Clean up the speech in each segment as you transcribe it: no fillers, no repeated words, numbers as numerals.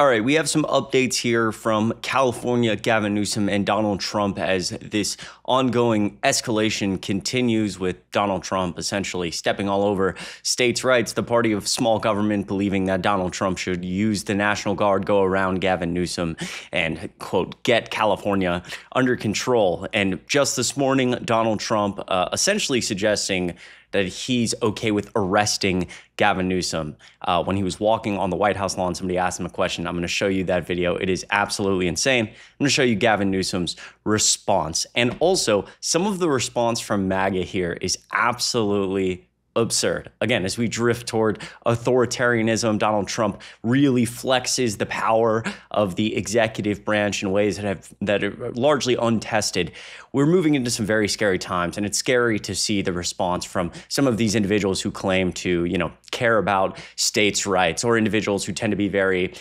All right, we have some updates here from California, Gavin Newsom and Donald Trump as this ongoing escalation continues, with Donald Trump essentially stepping all over states' rights, the party of small government believing that Donald Trump should use the National Guard, go around Gavin Newsom and, quote, get California under control. And just this morning, Donald Trump essentially suggesting that he's okay with arresting Gavin Newsom. When he was walking on the White House lawn, somebody asked him a question. I'm going to show you that video. It is absolutely insane. I'm going to show you Gavin Newsom's response. And also, some of the response from MAGA here is absolutely absurd. Again, as we drift toward authoritarianism, Donald Trump really flexes the power of the executive branch in ways that are largely untested. We're moving into some very scary times, and it's scary to see the response from some of these individuals who claim to, care about states' rights, or individuals who tend to be very,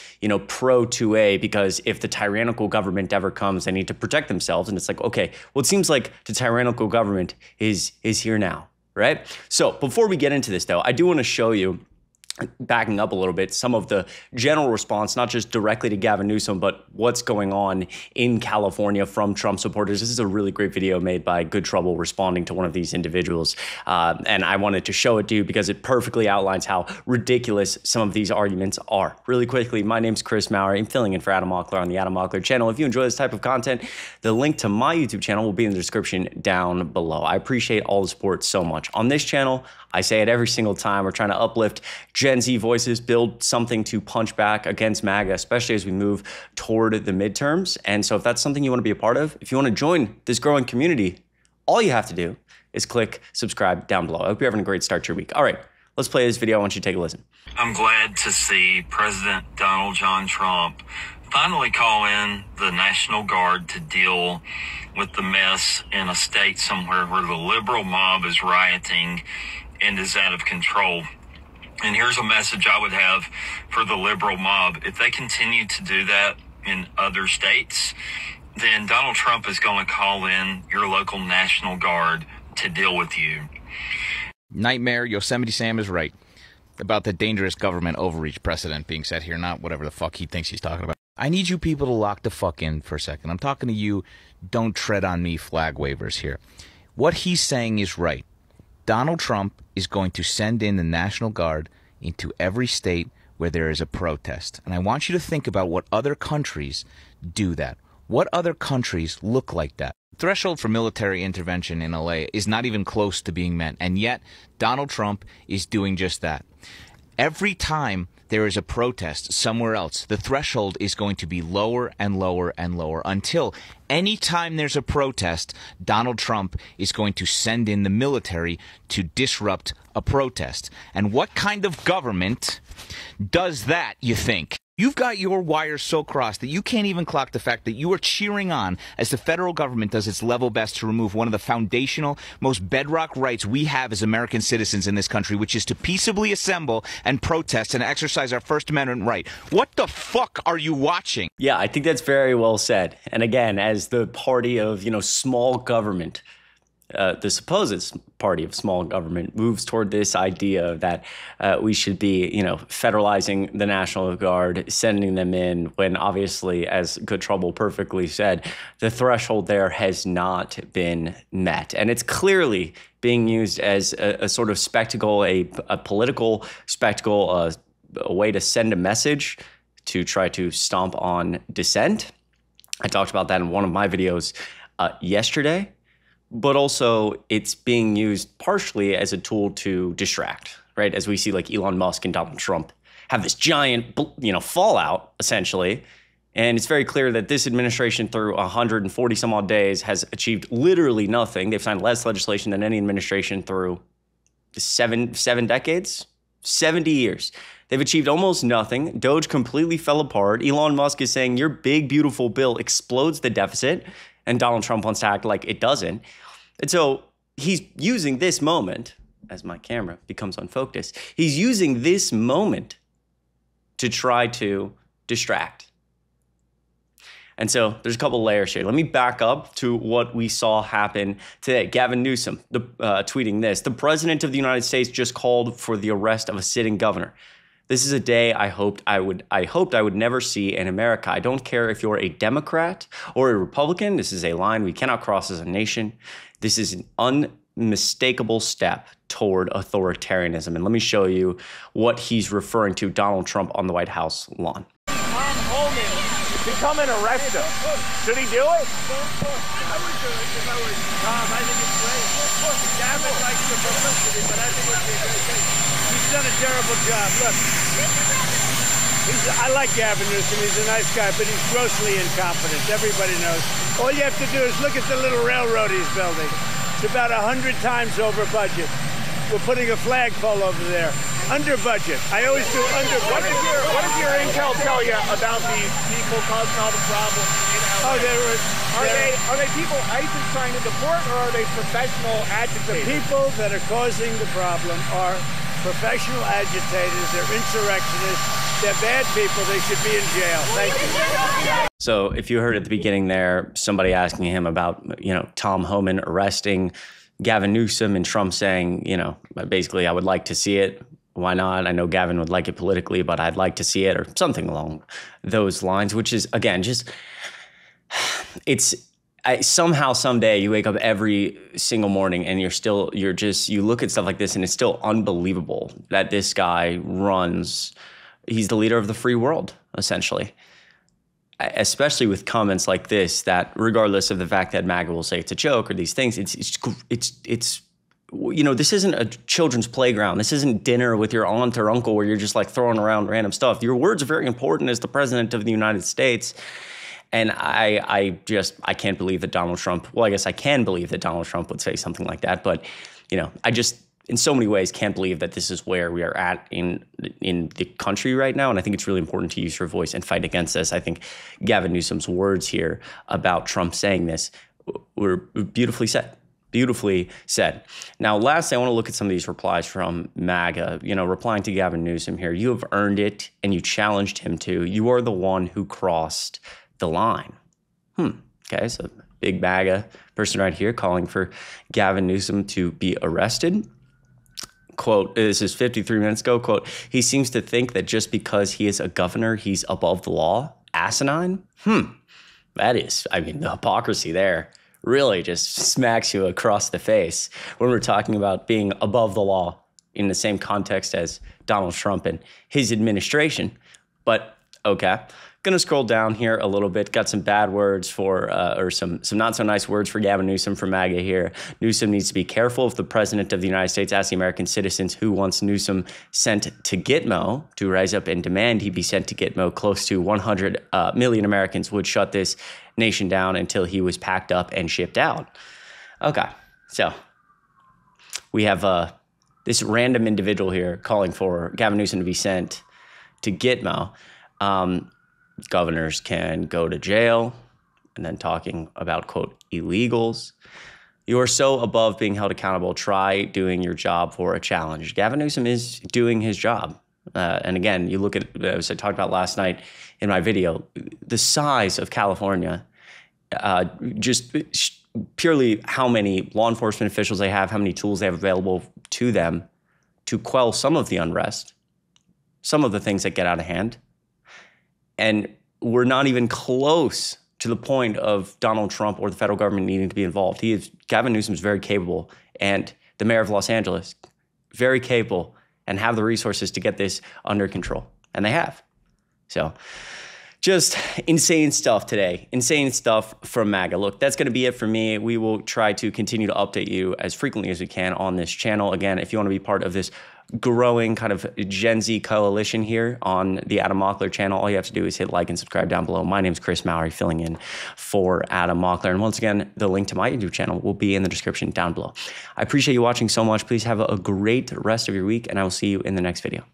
pro 2A, because if the tyrannical government ever comes, they need to protect themselves. And it's like, okay, well, it seems like the tyrannical government is here now. Right? So before we get into this, though, I do want to show you, backing up a little bit, some of the general response, not just directly to Gavin Newsom, but what's going on in California from Trump supporters. This is a really great video made by Good Trouble responding to one of these individuals. And I wanted to show it to you because it perfectly outlines how ridiculous some of these arguments are. Really quickly, my name's Chris Mowrey. I'm filling in for Adam Mockler on the Adam Mockler channel. If you enjoy this type of content, the link to my YouTube channel will be in the description down below. I appreciate all the support so much. On this channel, I say it every single time, we're trying to uplift Gen Z voices, build something to punch back against MAGA, especially as we move toward the midterms. And so if that's something you want to be a part of, if you want to join this growing community, all you have to do is click subscribe down below. I hope you're having a great start to your week. All right, let's play this video. I want you to take a listen. I'm glad to see President Donald John Trump finally call in the National Guard to deal with the mess in a state somewhere where the liberal mob is rioting and is out of control. And here's a message I would have for the liberal mob. If they continue to do that in other states, then Donald Trump is going to call in your local National Guard to deal with you. Nightmare Yosemite Sam is right about the dangerous government overreach precedent being set here, not whatever the fuck he thinks he's talking about. I need you people to lock the fuck in for a second. I'm talking to you. Don't tread on me flag wavers here. What he's saying is right. Donald Trump is going to send in the National Guard into every state where there is a protest. And I want you to think about what other countries do that. What other countries look like that? The threshold for military intervention in LA is not even close to being met. And yet, Donald Trump is doing just that. Every time there is a protest somewhere else, the threshold is going to be lower and lower and lower until anytime there's a protest, Donald Trump is going to send in the military to disrupt a protest. And what kind of government does that, you think? You've got your wires so crossed that you can't even clock the fact that you are cheering on as the federal government does its level best to remove one of the foundational, most bedrock rights we have as American citizens in this country, which is to peaceably assemble and protest and exercise our First Amendment right. What the fuck are you watching? Yeah, I think that's very well said. And again, as the party of, small government, the supposed party of small government moves toward this idea that we should be, federalizing the National Guard, sending them in, when obviously, as Good Trouble perfectly said, the threshold there has not been met. And it's clearly being used as a sort of spectacle, a political spectacle, a way to send a message to try to stomp on dissent. I talked about that in one of my videos yesterday. But also it's being used partially as a tool to distract, right? As we see like Elon Musk and Donald Trump have this giant, fallout essentially. And it's very clear that this administration through 140 some odd days has achieved literally nothing. They've signed less legislation than any administration through seven decades, 70 years. They've achieved almost nothing. Doge completely fell apart. Elon Musk is saying your big, beautiful bill explodes the deficit. And Donald Trump wants to act like it doesn't. And so he's using this moment, as my camera becomes unfocused, he's using this moment to try to distract. And so there's a couple layers here. Let me back up to what we saw happen today. Gavin Newsom tweeting this: the president of the United States just called for the arrest of a sitting governor. This is a day I hoped I would never see in America. I don't care if you're a Democrat or a Republican. This is a line we cannot cross as a nation. This is an unmistakable step toward authoritarianism. And let me show you what he's referring to, Donald Trump on the White House lawn. Tom Homan to come and arrest him. Should he do it? I would do it if I was Tom. I think it's great. Gavin likes the publicity, but I think it would be a great thing. He's done a terrible job. Look, I like Gavin Newsom. He's a nice guy, but he's grossly incompetent. Everybody knows. All you have to do is look at the little railroad he's building. It's about 100 times over budget. We're putting a flagpole over there. Under budget. I always do under budget. What does your intel tell you about these people causing all the problems in LA? Are they people ICE is trying to deport, or are they professional agitators? The people that are causing the problem are professional agitators. They're insurrectionists. They're bad people. They should be in jail. Thank you. So if you heard at the beginning there, somebody asking him about, Tom Homan arresting Gavin Newsom and Trump saying, basically, I would like to see it. Why not? I know Gavin would like it politically, but I'd like to see it, or something along those lines, which is, again, just, somehow, someday you wake up every single morning and you look at stuff like this and it's still unbelievable that this guy he's the leader of the free world, essentially. Especially with comments like this, that regardless of the fact that MAGA will say it's a joke or these things, this isn't a children's playground. This isn't dinner with your aunt or uncle where you're just like throwing around random stuff. Your words are very important as the president of the United States. And I can't believe that Donald Trump, well, I guess I can believe that Donald Trump would say something like that. But, I just, in so many ways, can't believe that this is where we are at in the country right now. And I think it's really important to use your voice and fight against this. I think Gavin Newsom's words here about Trump saying this were beautifully said. Beautifully said. Now, lastly, I want to look at some of these replies from MAGA, replying to Gavin Newsom here. You have earned it, and you challenged him to. You are the one who crossed the line. Okay, so big MAGA person right here calling for Gavin Newsom to be arrested. Quote, this is 53 minutes ago, quote, he seems to think that just because he is a governor, he's above the law. Asinine? That is, the hypocrisy there really just smacks you across the face when we're talking about being above the law in the same context as Donald Trump and his administration. But okay, gonna scroll down here a little bit. Got some bad words or some not so nice words for Gavin Newsom from MAGA here. Newsom needs to be careful if the president of the United States asks the American citizens who wants Newsom sent to Gitmo to rise up and demand he be sent to Gitmo. Close to 100 million Americans would shut this nation down until he was packed up and shipped out. Okay, so we have this random individual here calling for Gavin Newsom to be sent to Gitmo. Governors can go to jail, and then talking about, quote, illegals. You are so above being held accountable. Try doing your job for a challenge. Gavin Newsom is doing his job. And again, you look at, as I talked about last night in my video, the size of California, just purely how many law enforcement officials they have, how many tools they have available to them to quell some of the unrest, some of the things that get out of hand. And we're not even close to the point of Donald Trump or the federal government needing to be involved. Gavin Newsom is very capable, and the mayor of Los Angeles, very capable, and have the resources to get this under control. And they have. So just insane stuff today. Insane stuff from MAGA. Look, that's going to be it for me. We will try to continue to update you as frequently as we can on this channel. Again, if you want to be part of this growing kind of Gen Z coalition here on the Adam Mockler channel, all you have to do is hit like and subscribe down below. My name is Chris Mowrey, filling in for Adam Mockler. And once again, the link to my YouTube channel will be in the description down below. I appreciate you watching so much. Please have a great rest of your week, and I will see you in the next video.